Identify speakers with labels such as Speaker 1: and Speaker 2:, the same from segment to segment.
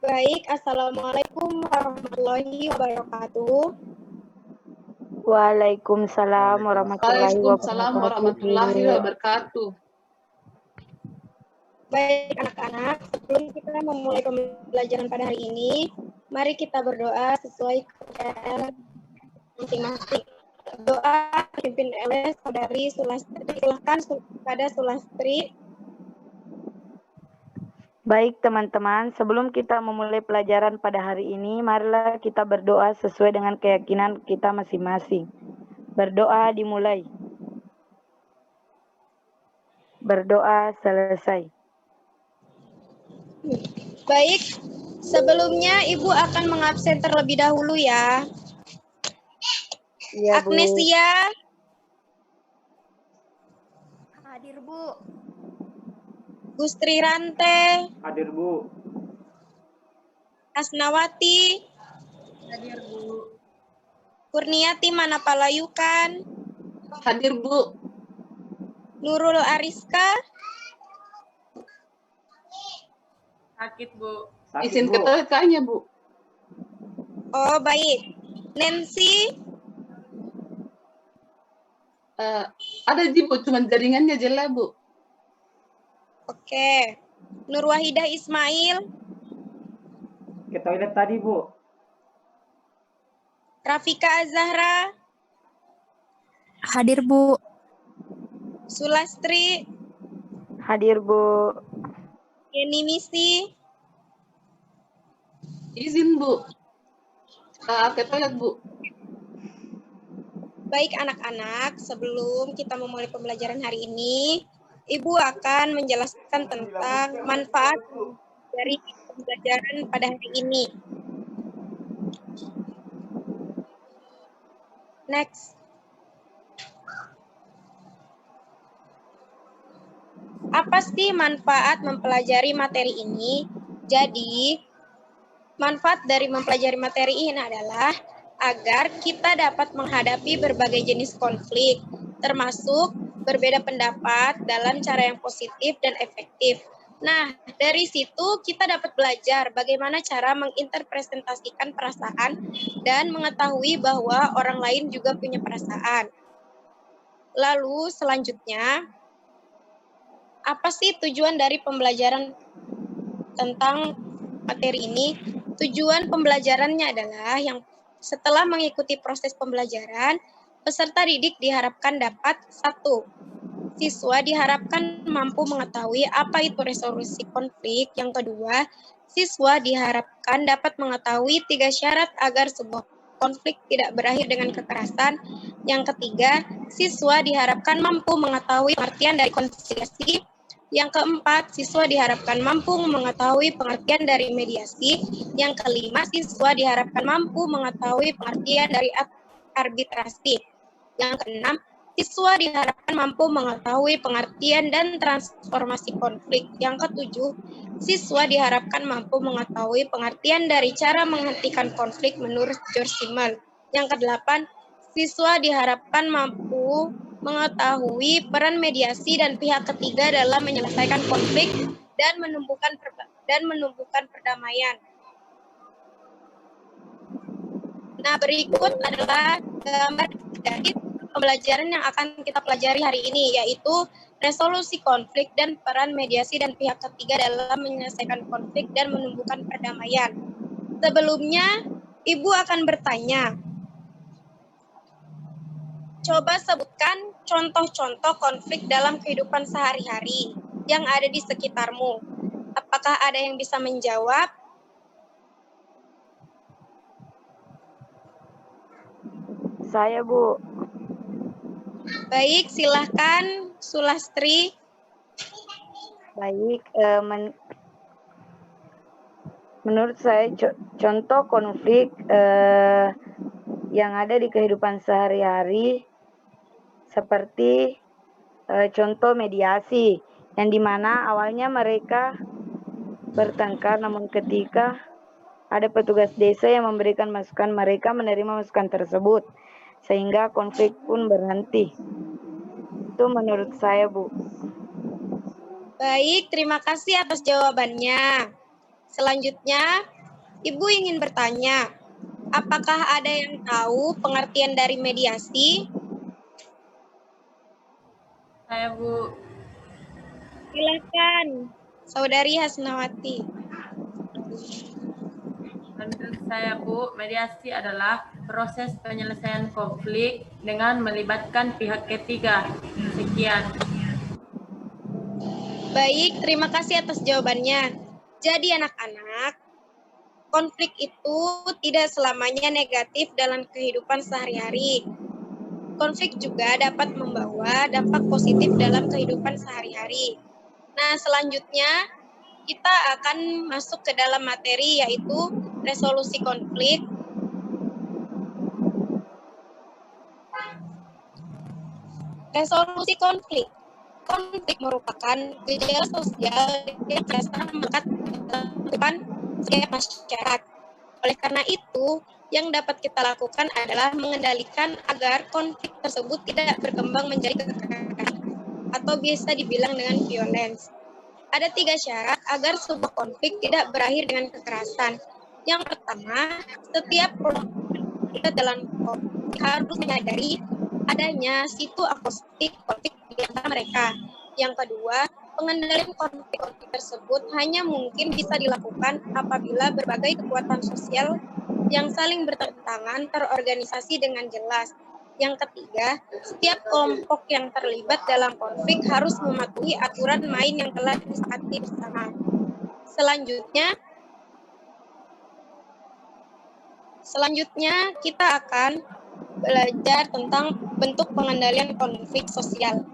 Speaker 1: Baik, Assalamualaikum warahmatullahi wabarakatuh.
Speaker 2: Waalaikumsalam warahmatullahi
Speaker 3: Waalaikumsalam warahmatullahi
Speaker 2: wabarakatuh.
Speaker 3: wabarakatuh.
Speaker 1: Baik anak-anak, sebelum kita memulai pembelajaran pada hari ini, mari kita berdoa sesuai kepercayaan masing-masing. Doa pimpin oleh Saudari Sulastri. Silakan pada Sulastri.
Speaker 2: Baik teman-teman, sebelum kita memulai pelajaran pada hari ini, marilah kita berdoa sesuai dengan keyakinan kita masing-masing. Berdoa dimulai. Berdoa selesai.
Speaker 1: Baik, sebelumnya Ibu akan mengabsen terlebih dahulu ya.
Speaker 2: Iya, Bu.
Speaker 1: Agnesia.
Speaker 4: Hadir, Bu.
Speaker 1: Gustri Rante.
Speaker 5: Hadir, Bu.
Speaker 1: Asnawati.
Speaker 4: Hadir, Bu.
Speaker 1: Kurniati Manapalayukan.
Speaker 3: Hadir, Bu.
Speaker 1: Nurul Ariska.
Speaker 4: Sakit, Bu.
Speaker 5: Sakit,
Speaker 3: Izin
Speaker 5: Bu.
Speaker 3: ke toilet kayaknya, Bu.
Speaker 1: Oh, baik. Nancy.
Speaker 3: Ada sih, Bu, cuman jaringannya jelek, Bu.
Speaker 1: Oke. Nur Wahidah Ismail.
Speaker 5: Ke toilet tadi, Bu.
Speaker 1: Rafika Azahra.
Speaker 4: Hadir, Bu.
Speaker 1: Sulastri.
Speaker 2: Hadir, Bu.
Speaker 1: Yeni Misi.
Speaker 3: Izin, Bu. Ke toilet, Bu.
Speaker 1: Baik anak-anak, sebelum kita memulai pembelajaran hari ini, Ibu akan menjelaskan tentang manfaat dari pembelajaran pada hari ini. Next. Apa sih manfaat mempelajari materi ini? Jadi, manfaat dari mempelajari materi ini adalah agar kita dapat menghadapi berbagai jenis konflik, termasuk berbeda pendapat dalam cara yang positif dan efektif. Nah, dari situ kita dapat belajar bagaimana cara menginterpretasikan perasaan dan mengetahui bahwa orang lain juga punya perasaan. Lalu selanjutnya, apa sih tujuan dari pembelajaran tentang materi ini? Tujuan pembelajarannya adalah yang setelah mengikuti proses pembelajaran, peserta didik diharapkan dapat 1. Siswa diharapkan mampu mengetahui apa itu resolusi konflik. Yang kedua, siswa diharapkan dapat mengetahui 3 syarat agar sebuah konflik tidak berakhir dengan kekerasan. Yang ketiga, siswa diharapkan mampu mengetahui pengertian dari konsiliasi. Yang keempat, siswa diharapkan mampu mengetahui pengertian dari mediasi. Yang kelima, siswa diharapkan mampu mengetahui pengertian dari arbitrasi. Yang keenam, siswa diharapkan mampu mengetahui pengertian dan transformasi konflik. Yang ketujuh, siswa diharapkan mampu mengetahui pengertian dari cara menghentikan konflik menurut George Simmel. Yang kedelapan, siswa diharapkan mampu mengetahui peran mediasi dan pihak ketiga dalam menyelesaikan konflik dan menumbuhkan perdamaian. Nah, berikut adalah gambar dari pembelajaran yang akan kita pelajari hari ini, yaitu resolusi konflik dan peran mediasi dan pihak ketiga dalam menyelesaikan konflik dan menumbuhkan perdamaian. Sebelumnya, Ibu akan bertanya, coba sebutkan contoh-contoh konflik dalam kehidupan sehari-hari yang ada di sekitarmu. Apakah ada yang bisa menjawab?
Speaker 2: Saya, Bu.
Speaker 1: Baik, silahkan Sulastri.
Speaker 2: Baik, menurut saya contoh konflik yang ada di kehidupan sehari-hari seperti contoh mediasi, yang dimana awalnya mereka bertengkar, namun ketika ada petugas desa yang memberikan masukan, mereka menerima masukan tersebut, sehingga konflik pun berhenti. Itu menurut saya, Bu.
Speaker 1: Baik, terima kasih atas jawabannya. Selanjutnya, Ibu ingin bertanya, apakah ada yang tahu pengertian dari mediasi?
Speaker 4: Saya, Bu.
Speaker 1: Silakan, Saudari Hasnawati.
Speaker 4: Menurut saya, Bu, mediasi adalah proses penyelesaian konflik dengan melibatkan pihak ketiga. Sekian.
Speaker 1: Baik, terima kasih atas jawabannya. Jadi anak-anak, konflik itu tidak selamanya negatif dalam kehidupan sehari-hari. Konflik juga dapat membawa dampak positif dalam kehidupan sehari-hari. Nah, selanjutnya kita akan masuk ke dalam materi yaitu resolusi konflik. Resolusi konflik. Konflik merupakan gejala sosial yang biasa melekat depan setiap masyarakat. Oleh karena itu, yang dapat kita lakukan adalah mengendalikan agar konflik tersebut tidak berkembang menjadi kekerasan atau biasa dibilang dengan violence. Ada 3 syarat agar sebuah konflik tidak berakhir dengan kekerasan. Yang pertama, setiap kelompok dalam konflik harus menyadari adanya situ akustik konflik di antara mereka. Yang kedua, pengendalian konflik tersebut hanya mungkin bisa dilakukan apabila berbagai kekuatan sosial yang saling bertentangan terorganisasi dengan jelas. Yang ketiga, setiap kelompok yang terlibat dalam konflik harus mematuhi aturan main yang telah disepakati bersama. Selanjutnya kita akan belajar tentang bentuk pengendalian konflik sosial.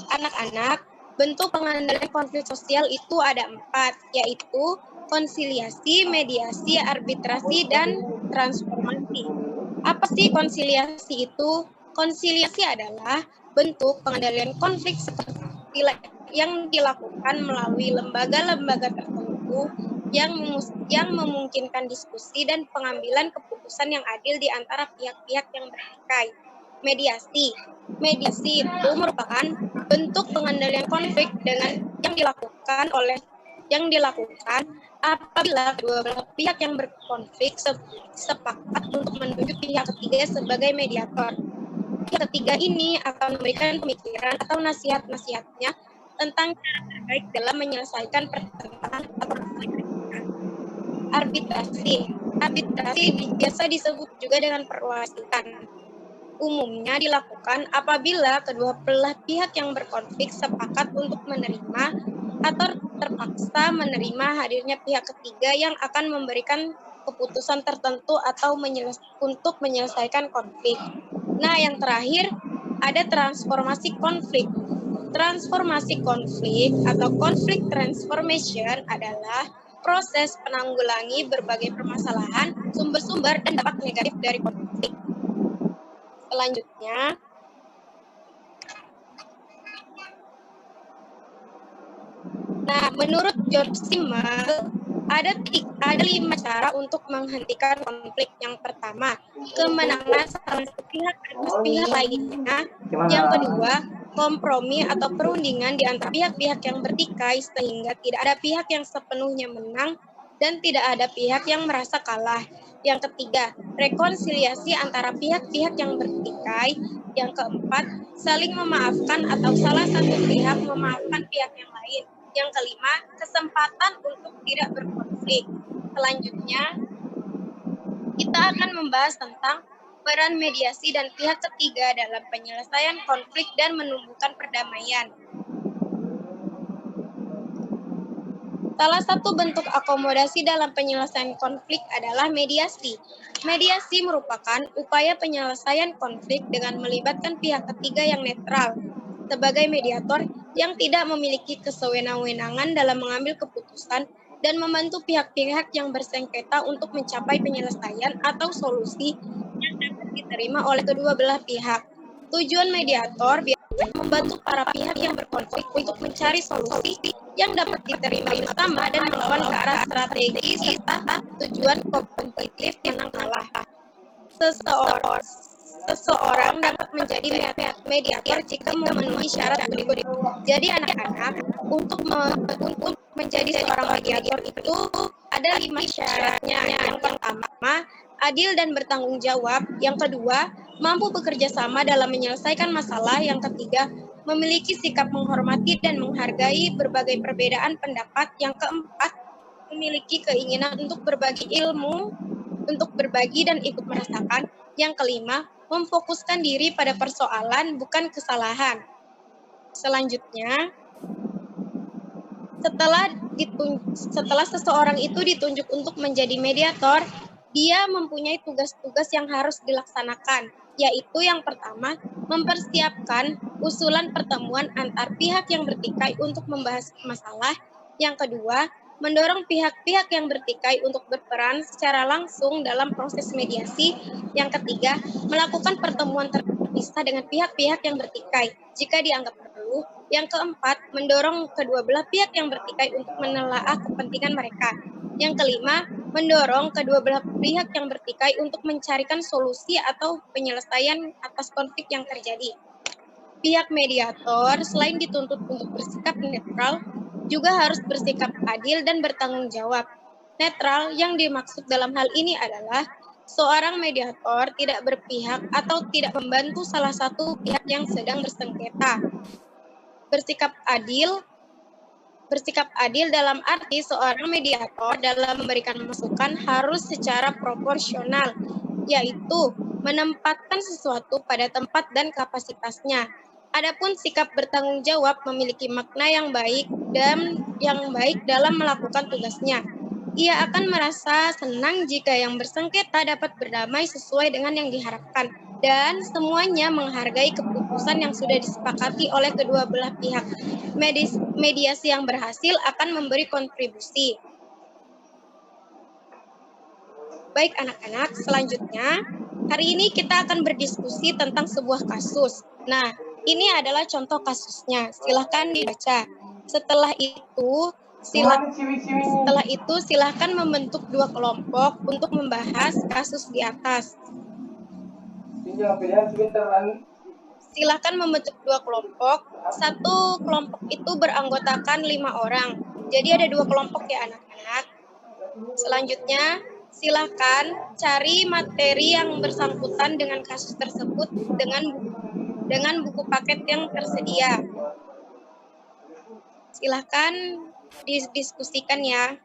Speaker 1: Anak-anak, bentuk pengendalian konflik sosial itu ada 4, yaitu konsiliasi, mediasi, arbitrasi, dan transformasi. Apa sih konsiliasi itu? Konsiliasi adalah bentuk pengendalian konflik seperti yang dilakukan melalui lembaga-lembaga tertentu yang memungkinkan diskusi dan pengambilan keputusan yang adil di antara pihak-pihak yang bertikai. Mediasi itu merupakan bentuk pengendalian konflik yang dilakukan apabila kedua belah pihak yang berkonflik sepakat untuk menunjuk pihak ketiga sebagai mediator. Pihak ketiga ini akan memberikan pemikiran atau nasihat-nasihatnya tentang cara terbaik dalam menyelesaikan pertentangan atau konflik. Arbitrasi biasa disebut juga dengan perwasitan. Umumnya dilakukan apabila kedua belah pihak yang berkonflik sepakat untuk menerima atau terpaksa menerima hadirnya pihak ketiga yang akan memberikan keputusan tertentu atau untuk menyelesaikan konflik. Nah, yang terakhir ada transformasi konflik. Transformasi konflik atau conflict transformation adalah proses penanggulangi berbagai permasalahan, sumber-sumber, dan dampak negatif dari konflik. Selanjutnya, menurut George Simmel, ada 5 cara untuk menghentikan konflik. Yang pertama, kemenangan salah satu pihak atas pihak lainnya. Yang kedua, kompromi atau perundingan di antara pihak-pihak yang bertikai sehingga tidak ada pihak yang sepenuhnya menang dan tidak ada pihak yang merasa kalah. Yang ketiga, rekonsiliasi antara pihak-pihak yang bertikai. Yang keempat, saling memaafkan atau salah satu pihak memaafkan pihak yang lain. Yang kelima, kesempatan untuk tidak berkonflik. Selanjutnya, kita akan membahas tentang peran mediasi dan pihak ketiga dalam penyelesaian konflik dan menumbuhkan perdamaian. Salah satu bentuk akomodasi dalam penyelesaian konflik adalah mediasi. Mediasi merupakan upaya penyelesaian konflik dengan melibatkan pihak ketiga yang netral sebagai mediator yang tidak memiliki kesewenang-wenangan dalam mengambil keputusan dan membantu pihak-pihak yang bersengketa untuk mencapai penyelesaian atau solusi yang dapat diterima oleh kedua belah pihak. Tujuan mediator biasanya membantu para pihak yang berkonflik untuk mencari solusi yang dapat diterima bersama dan melawan ke arah strategi serta tujuan kompetitif menang kalah. Seseorang dapat menjadi mediator jika memenuhi syarat berikut. Jadi anak-anak, untuk menjadi seorang mediator itu Ada 5 syaratnya. Yang pertama, adil dan bertanggung jawab. Yang kedua, mampu bekerja sama dalam menyelesaikan masalah. Yang ketiga, memiliki sikap menghormati dan menghargai berbagai perbedaan pendapat. Yang keempat, memiliki keinginan untuk berbagi ilmu, untuk berbagi dan ikut merasakan. Yang kelima, memfokuskan diri pada persoalan, bukan kesalahan. Selanjutnya, setelah seseorang itu ditunjuk untuk menjadi mediator, dia mempunyai tugas-tugas yang harus dilaksanakan, yaitu yang pertama, mempersiapkan usulan pertemuan antar pihak yang bertikai untuk membahas masalah. Yang kedua, mendorong pihak-pihak yang bertikai untuk berperan secara langsung dalam proses mediasi. Yang ketiga, melakukan pertemuan terpisah dengan pihak-pihak yang bertikai jika dianggap perlu. Yang keempat, mendorong kedua belah pihak yang bertikai untuk menelaah kepentingan mereka. Yang kelima, mendorong kedua belah pihak yang bertikai untuk mencarikan solusi atau penyelesaian atas konflik yang terjadi. Pihak mediator selain dituntut untuk bersikap netral, juga harus bersikap adil dan bertanggung jawab. Netral yang dimaksud dalam hal ini adalah seorang mediator tidak berpihak atau tidak membantu salah satu pihak yang sedang bersengketa. Bersikap adil dalam arti seorang mediator dalam memberikan masukan harus secara proporsional, yaitu menempatkan sesuatu pada tempat dan kapasitasnya. Adapun sikap bertanggung jawab memiliki makna yang baik dalam melakukan tugasnya. Ia akan merasa senang jika yang bersengketa dapat berdamai sesuai dengan yang diharapkan, dan semuanya menghargai keputusan yang sudah disepakati oleh kedua belah pihak. Mediasi yang berhasil akan memberi kontribusi. Baik anak-anak, selanjutnya hari ini kita akan berdiskusi tentang sebuah kasus. Nah, ini adalah contoh kasusnya. Silahkan dibaca. Setelah itu silahkan membentuk 2 kelompok untuk membahas kasus di atas. Silakan membentuk 2 kelompok. Satu kelompok itu beranggotakan 5 orang. Jadi ada 2 kelompok ya anak-anak. Selanjutnya, silakan cari materi yang bersangkutan dengan kasus tersebut dengan buku paket yang tersedia. Silakan didiskusikan ya.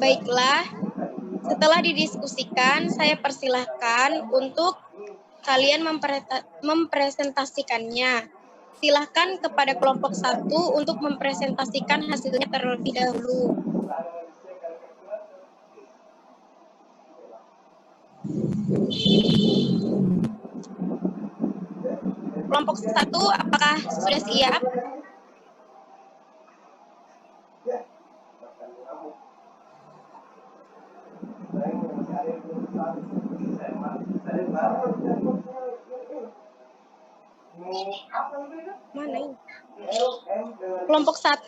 Speaker 1: Baiklah, setelah didiskusikan, saya persilahkan untuk kalian mempresentasikannya. Silahkan kepada kelompok 1 untuk mempresentasikan hasilnya terlebih dahulu. Kelompok 1, apakah sudah siap? Mana ini? Kelompok 1.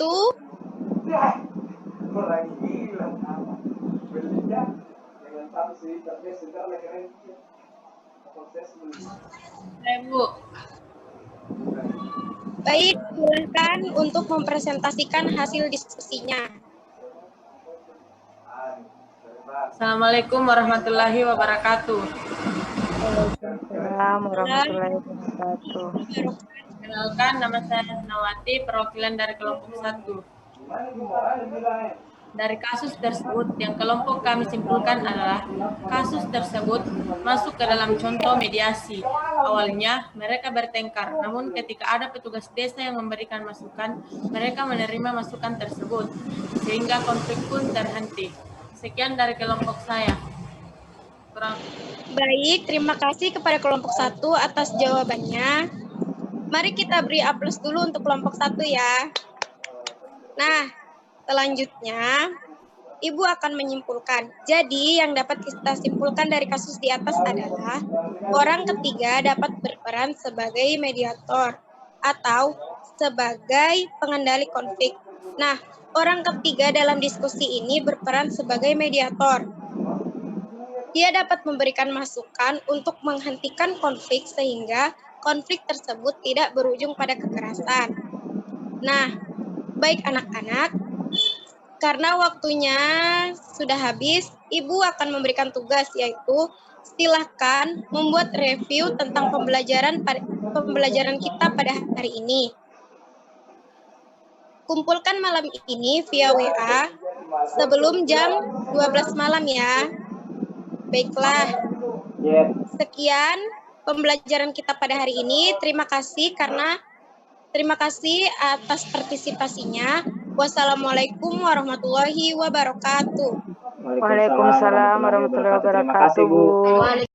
Speaker 4: Bu.
Speaker 1: Baik, silakan untuk mempresentasikan hasil diskusinya.
Speaker 4: Assalamualaikum warahmatullahi wabarakatuh.
Speaker 2: Waalaikumsalam warahmatullahi wabarakatuh.
Speaker 4: Kenalkan, nama saya Nawati, perwakilan dari kelompok 1. Dari kasus tersebut, yang kelompok kami simpulkan adalah kasus tersebut masuk ke dalam contoh mediasi. Awalnya, mereka bertengkar, namun ketika ada petugas desa yang memberikan masukan, mereka menerima masukan tersebut, sehingga konflik pun terhenti. Sekian dari kelompok saya.
Speaker 1: Baik, terima kasih kepada kelompok 1 atas jawabannya. Mari kita beri aplaus dulu untuk kelompok 1 ya. Nah, selanjutnya, Ibu akan menyimpulkan. Jadi, yang dapat kita simpulkan dari kasus di atas adalah orang ketiga dapat berperan sebagai mediator atau sebagai pengendali konflik. Nah, orang ketiga dalam diskusi ini berperan sebagai mediator. Ia dapat memberikan masukan untuk menghentikan konflik sehingga konflik tersebut tidak berujung pada kekerasan. Nah, baik anak-anak, karena waktunya sudah habis, Ibu akan memberikan tugas, yaitu silakan membuat review tentang pembelajaran kita pada hari ini. Kumpulkan malam ini via WA sebelum jam 12 malam ya. Baiklah,
Speaker 5: Ya.
Speaker 1: sekian pembelajaran kita pada hari ini. Terima kasih atas partisipasinya. Wassalamualaikum warahmatullahi wabarakatuh.
Speaker 2: Waalaikumsalam warahmatullahi wabarakatuh, Bu.